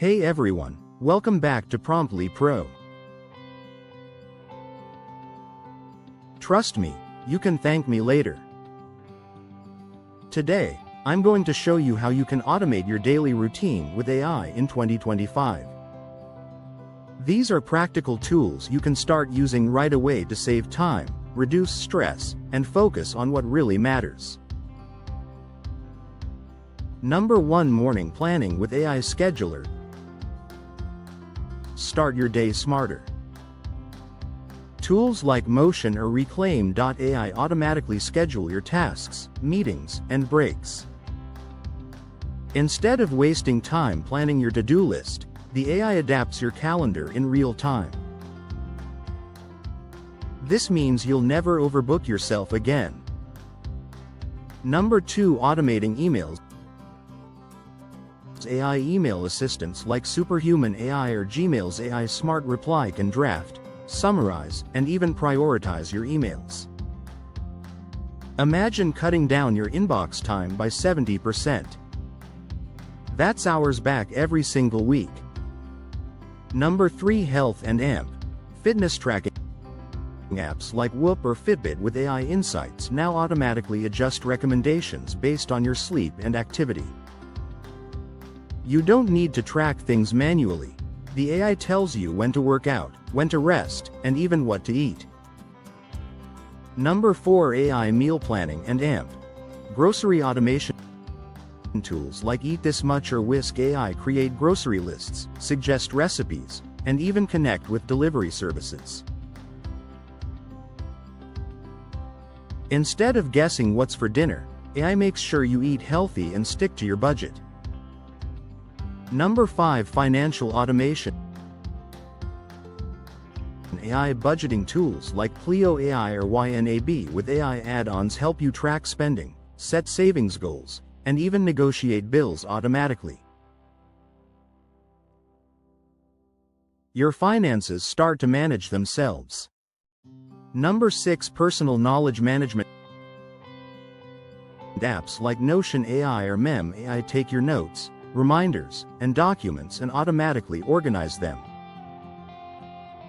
Hey everyone, welcome back to Promptly Pro. Trust me, you can thank me later. Today, I'm going to show you how you can automate your daily routine with AI in 2025. These are practical tools you can start using right away to save time, reduce stress, and focus on what really matters. Number 1. Morning Planning with AI Scheduler. Start your day smarter. Tools like Motion or Reclaim.ai automatically schedule your tasks, meetings, and breaks. Instead of wasting time planning your to-do list, the AI adapts your calendar in real time. This means you'll never overbook yourself again. Number 2. Automating emails. AI email assistants like Superhuman AI or Gmail's AI Smart Reply can draft, summarize, and even prioritize your emails. Imagine cutting down your inbox time by 70%. That's hours back every single week. Number 3. Health and AMP. Fitness tracking apps like Whoop or Fitbit with AI insights now automatically adjust recommendations based on your sleep and activity. You don't need to track things manually. The AI tells you when to work out, when to rest, and even what to eat. Number 4. AI Meal Planning and AMP. Grocery automation tools like Eat This Much or Whisk AI create grocery lists, suggest recipes, and even connect with delivery services. Instead of guessing what's for dinner, AI makes sure you eat healthy and stick to your budget. Number 5. Financial automation. AI budgeting tools like Pleo AI or YNAB with AI add-ons help you track spending, set savings goals, and even negotiate bills automatically. Your finances start to manage themselves. Number 6. Personal knowledge management. Apps like Notion AI or Mem AI take your notes, reminders, and documents and automatically organize them.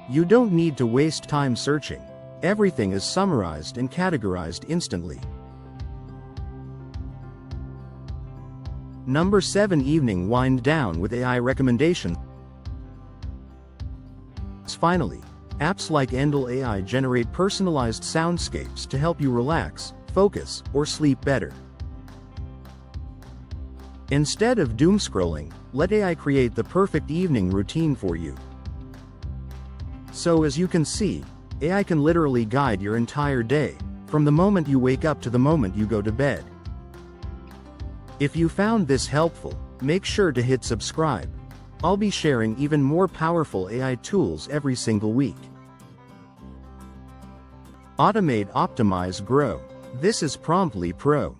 You don't need to waste time searching. Everything is summarized and categorized instantly. Number 7. Evening wind down with AI recommendations. Finally, apps like Endel AI generate personalized soundscapes to help you relax, focus, or sleep better. Instead of doom scrolling, let AI create the perfect evening routine for you. So as you can see, AI can literally guide your entire day, from the moment you wake up to the moment you go to bed. If you found this helpful, make sure to hit subscribe. I'll be sharing even more powerful AI tools every single week. Automate, optimize, grow. This is Promptly Pro.